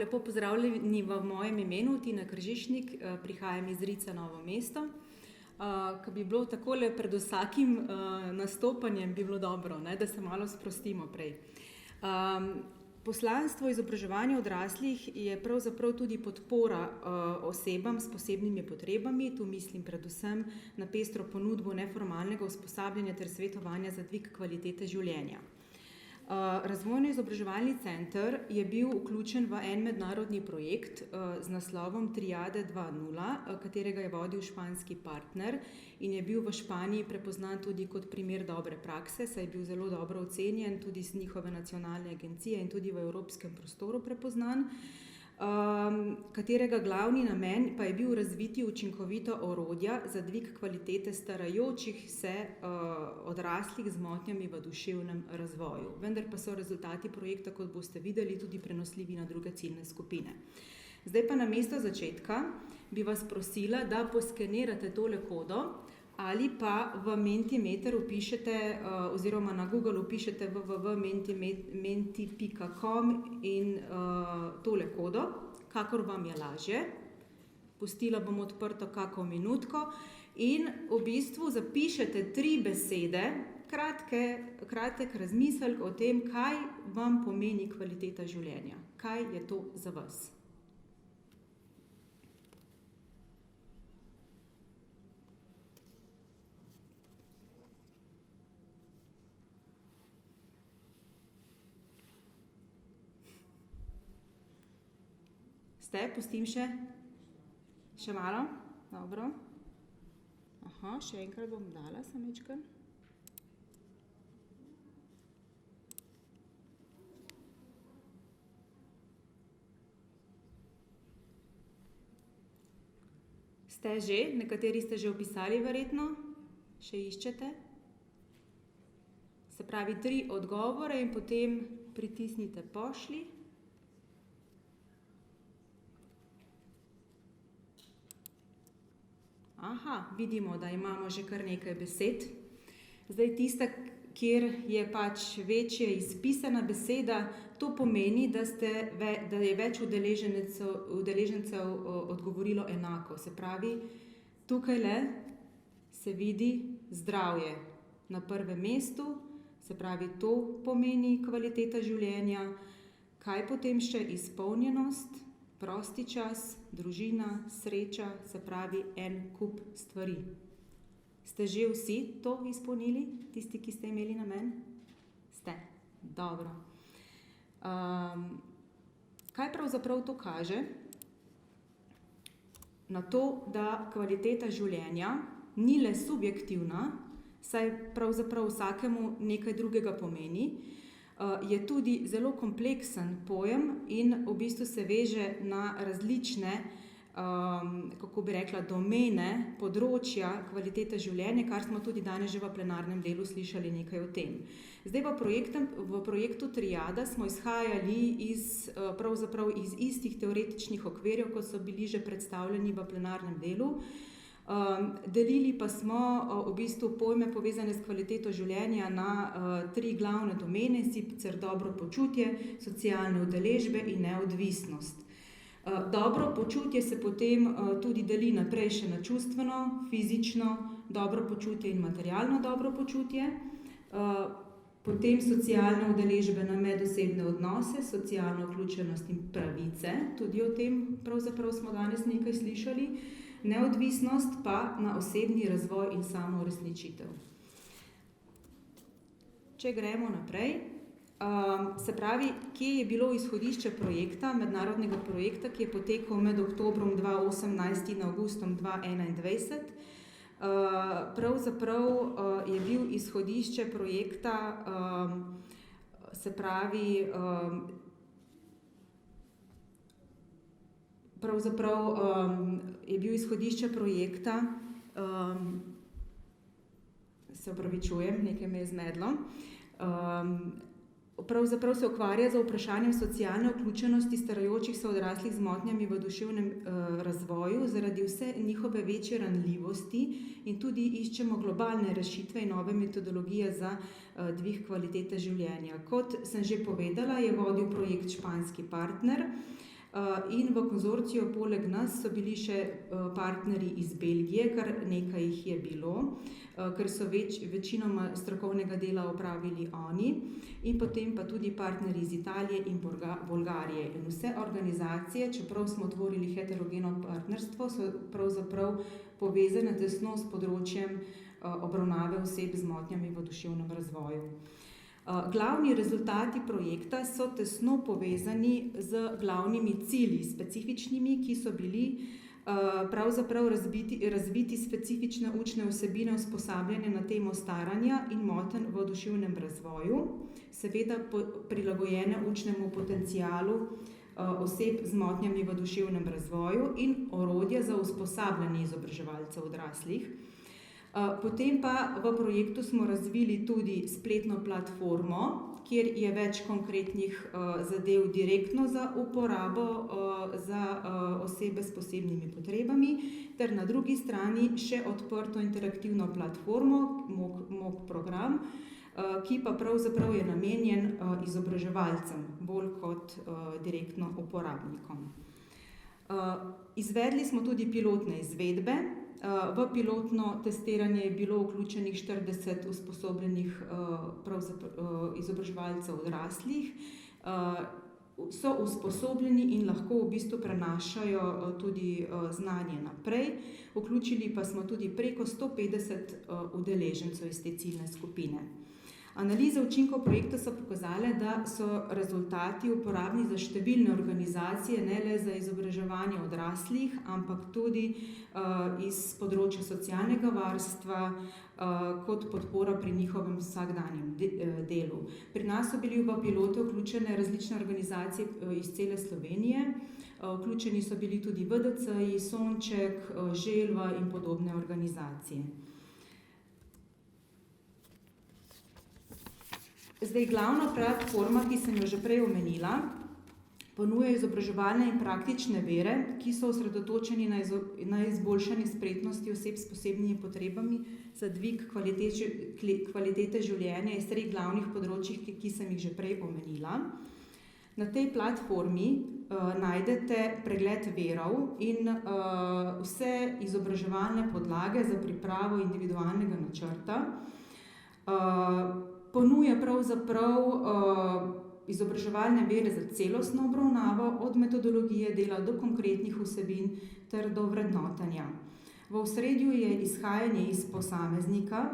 lepo pozdravljeni v mojem imenu, Tina Kržišnik, prihajam iz Rica Novo mesto. Ko bi bilo takole pred vsakim nastopanjem, bi bilo dobro, ne, da se malo sprostimo prej. Poslanstvo izobraževanja odraslih je pravzaprav tudi podpora osebam s posebnimi potrebami, tu mislim predvsem na pestro ponudbo neformalnega usposabljanja ter svetovanja za dvig kvalitete življenja. Razvojno-izobraževalni center je bil vključen v en mednarodni projekt z naslovom Triade 2.0, katerega je vodil španski partner in je bil v Španiji prepoznan tudi kot primer dobre prakse, saj je bil zelo dobro ocenjen tudi z njihove nacionalne agencije in tudi v evropskem prostoru prepoznan, katerega glavni namen pa je bil razviti učinkovito orodja za dvig kvalitete starajočih se odraslih z motnjami v duševnem razvoju. Vendar pa so rezultati projekta, kot boste videli, tudi prenosljivi na druge ciljne skupine. Zdaj pa namesto začetka bi vas prosila, da poskenirate tole kodo ali pa v Mentimeter vpišete oziroma na Google vpišete www.menti.com in tole kodo, kakor vam je lažje. Pustila bom odprto kako minutko in v bistvu zapišete 3 besede, kratek razmislek o tem, kaj vam pomeni kvaliteta življenja. Kaj je to za vas? Pustim še malo? Dobro. Aha, še enkrat bom dala samečkar. Ste že? Nekateri ste že opisali verjetno? Še iščete? Se pravi 3 odgovore in potem pritisnite pošlji. Aha, vidimo, da imamo že kar nekaj besed. Zdaj tista, kjer je pač večje izpisana beseda, to pomeni, da je več udeležencev odgovorilo enako. Se pravi, tukajle se vidi zdravje na prvem mestu, se pravi, to pomeni kvaliteta življenja. Kaj potem še izpolnjenost? Prosti čas, družina, sreča, se pravi en kup stvari. Ste že vsi to izpolnili, tisti, ki ste imeli namen? Ste. Dobro. Kaj pravzaprav to kaže? Na to, da kvaliteta življenja ni le subjektivna, saj pravzaprav vsakemu nekaj drugega pomeni, je tudi zelo kompleksen pojem in v bistvu se veže na različne, kako bi rekla, domene, področja kvalitete življenja, kar smo tudi danes že v plenarnem delu slišali nekaj o tem. Zdaj v projektu Triada smo izhajali pravzaprav iz istih teoretičnih okvirjev, kot so bili že predstavljeni v plenarnem delu. Delili pa smo v bistvu pojme povezane s kvaliteto življenja na 3 glavne domene, sicer dobro počutje, socialne udeležbe in neodvisnost. Dobro počutje se potem tudi deli naprej še na čustveno, fizično dobro počutje in materialno dobro počutje, potem socialne udeležbe na medosebne odnose, socialno vključenost in pravice, tudi o tem pravzaprav smo danes nekaj slišali, neodvisnost pa na osebni razvoj in samouresničitev. Če gremo naprej, se pravi, kje je bilo izhodišče projekta, mednarodnega projekta, ki je potekal med oktobrom 2018 in avgustom 2021. Pravzaprav je bil izhodišče projekta, se pravi, je bil izhodišče projekta, se opravičujem, nekaj me je zmedlo, pravzaprav se ukvarja z vprašanjem socialne vključenosti starajočih se odraslih z motnjami v duševnem razvoju zaradi vse njihove večje ranljivosti in tudi iščemo globalne rešitve in nove metodologije za dvig kvalitete življenja. Kot sem že povedala, je vodil projekt španski partner. In v konzorciju poleg nas so bili še partnerji iz Belgije, kar nekaj jih je bilo, ker so večinoma strokovnega dela opravili oni, in potem pa tudi partnerji iz Italije in Bolgarije. In vse organizacije, čeprav smo tvorili heterogeno partnerstvo, so pravzaprav povezane tesno s področjem obravnave oseb z motnjami v duševnem razvoju. Glavni rezultati projekta so tesno povezani z glavnimi cilji, specifičnimi, ki so bili pravzaprav razviti specifične učne vsebine usposabljanja na temo staranja in motenj v duševnem razvoju, seveda prilagojene učnemu potencialu oseb z motnjami v duševnem razvoju in orodja za usposabljanje izobraževalcev odraslih. Potem pa v projektu smo razvili tudi spletno platformo, kjer je več konkretnih zadev direktno za uporabo za osebe s posebnimi potrebami, ter na drugi strani še odprto interaktivno platformo, MOOC program, ki pa pravzaprav je namenjen izobraževalcem, bolj kot direktno uporabnikom. Izvedli smo tudi pilotne izvedbe. V pilotno testiranje je bilo vključenih 40 usposobljenih izobraževalcev odraslih. So usposobljeni in lahko v bistvu prenašajo tudi znanje naprej. Vključili pa smo tudi preko 150 udeležencev iz te ciljne skupine. Analize učinkov projekta so pokazale, da so rezultati uporabni za številne organizacije, ne le za izobraževanje odraslih, ampak tudi iz področja socialnega varstva kot podpora pri njihovem vsakdanjem delu. Pri nas so bili v pilote vključene različne organizacije iz cele Slovenije, vključeni so bili tudi VDC-ji, Sonček, Želva in podobne organizacije. Zdaj, glavna platforma, ki sem jo že prej omenila, ponuja izobraževalne in praktične vire, ki so osredotočeni na izboljšanje spretnosti oseb s posebnimi potrebami za dvig kvalitete življenja iz 3 glavnih področjih, ki sem jih že prej omenila. Na tej platformi najdete pregled virov in vse izobraževalne podlage za pripravo individualnega načrta. Ponuja pravzaprav izobraževalne vire za celostno obravnavo, od metodologije dela do konkretnih vsebin ter do vrednotenja. V ospredju je izhajanje iz posameznika,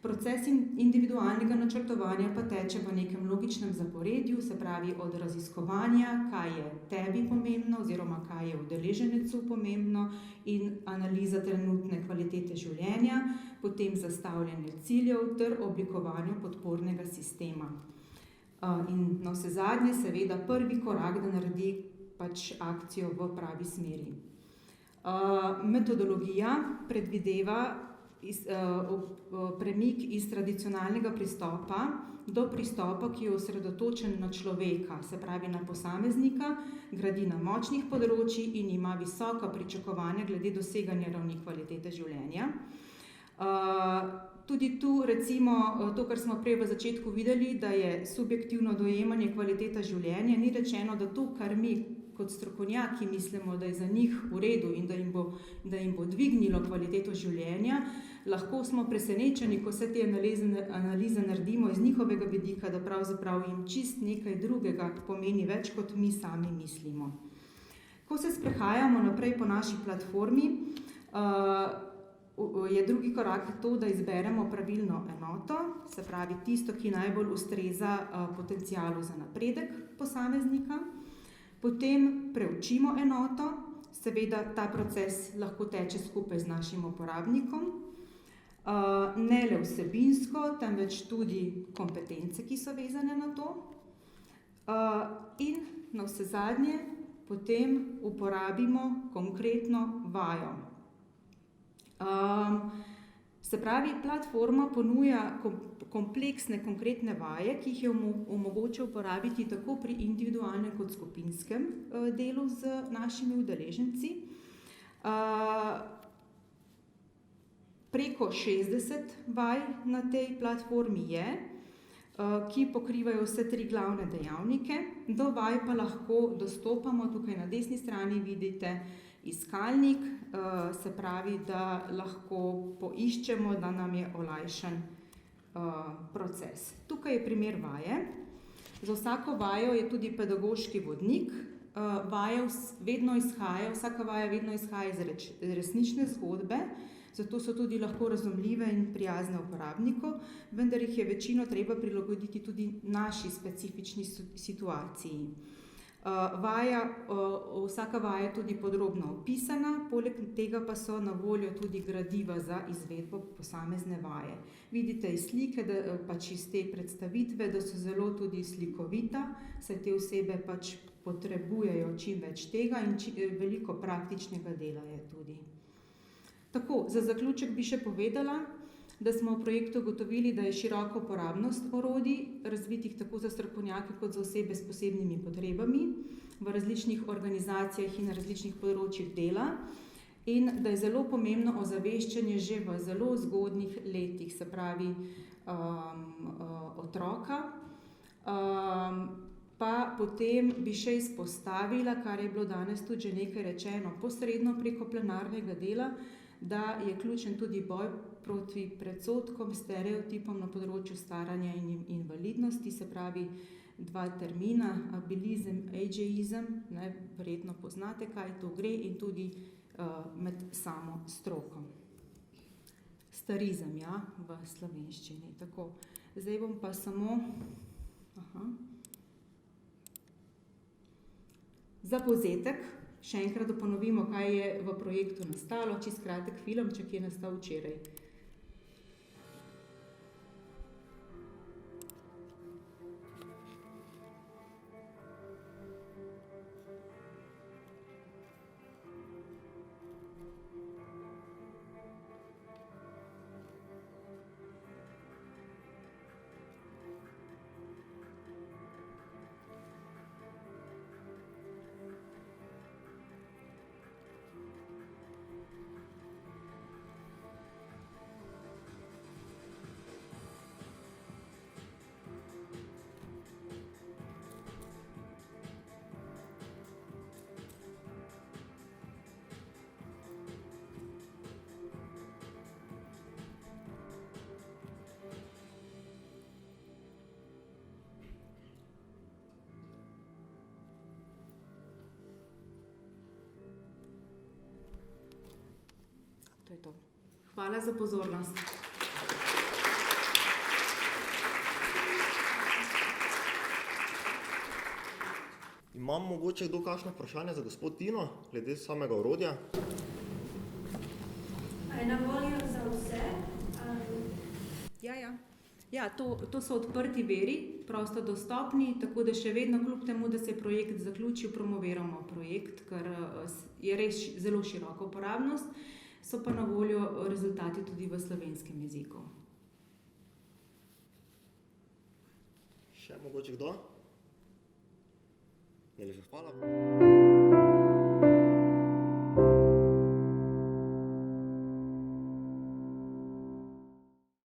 proces individualnega načrtovanja pa teče v nekem logičnem zaporedju, se pravi od raziskovanja, kaj je tebi pomembno oziroma kaj je udeležencu pomembno, in analiza trenutne kvalitete življenja, potem zastavljanje ciljev ter oblikovanje podpornega sistema. In navsezadnje seveda prvi korak, da naredi akcijo v pravi smeri. Metodologija predvideva premik iz tradicionalnega pristopa do pristopa, ki je osredotočen na človeka, se pravi na posameznika, gradi na močnih področjih in ima visoka pričakovanja glede doseganja ravni kvalitete življenja. Tudi tu recimo to, kar smo prej v začetku videli, da je subjektivno dojemanje kvaliteta življenja, ni rečeno, da to, kar mi kot strokovnjaki mislimo, da je za njih v redu in da jim bo dvignilo kvaliteto življenja, lahko smo presenečeni, ko vse te analize naredimo iz njihovega vidika, da pravzaprav jim čist nekaj drugega pomeni več, kot mi sami mislimo. Ko se sprehajamo naprej po naši platformi, je drugi korak to, da izberemo pravilno enoto, se pravi tisto, ki najbolj ustreza potencialu za napredek posameznika. Potem preučimo enoto, seveda ta proces lahko teče skupaj z našim uporabnikom, ne le vsebinsko, temveč tudi kompetence, ki so vezane na to, in navsezadnje potem uporabimo konkretno vajo. Se pravi, platforma ponuja kompleksne, konkretne vaje, ki jih je omogoča uporabiti tako pri individualnem kot skupinskem delu z našimi udeleženci. Preko 60 vaj na tej platformi je, ki pokrivajo vse 3 glavne dejavnike. Do vaj pa lahko dostopamo, tukaj na desni strani vidite iskalnik, se pravi, da lahko poiščemo, da nam je olajšan proces. Tukaj je primer vaje. Za vsako vajo je tudi pedagoški vodnik. Vsaka vaja vedno izhaja iz resnične zgodbe, zato so tudi lahko razumljive in prijazne uporabniku, vendar jih je večino treba prilagoditi tudi naši specifični situaciji. Vsaka vaja je tudi podrobno opisana, poleg tega pa so na voljo tudi gradiva za izvedbo posamezne vaje. Vidite iz slike, pač iz te predstavitve, da so zelo tudi slikovita, saj te osebe pač potrebujejo čim več tega in veliko praktičnega dela je tudi. Tako, za zaključek bi še povedala, da smo v projektu ugotovili, da je široka uporabnost orodij, razvitih tako za strokovnjake kot za osebe s posebnimi potrebami v različnih organizacijah in na različnih področjih dela, in da je zelo pomembno ozaveščanje že v zelo zgodnjih letih, se pravi otroka. Pa potem bi še izpostavila, kar je bilo danes tudi že nekaj rečeno, posredno preko plenarnega dela, da je ključen tudi boj proti predsodkom, stereotipom na področju staranja in invalidnosti, se pravi 2 termina, abilizem, ageizem, verjetno poznate, kaj to gre, in tudi med samo stroko. Starizem, ja, v slovenščini. Tako, zdaj bom pa samo... Za povzetek, še enkrat da ponovimo, kaj je v projektu nastalo, čisto kratek filmček je nastal včeraj. To je to. Hvala za pozornost. Imam mogoče kdo kakšno vprašanje za gospod Tino, glede samega orodja? A je na voljo za vse? Ja, to so odprti viri, prosto dostopni, tako da še vedno, kljub temu, da se je projekt zaključil, promoviramo projekt, ker je res zelo široka uporabnost, so pa na voljo rezultati tudi v slovenskem jeziku. Še mogoče kdo? Najlepša hvala.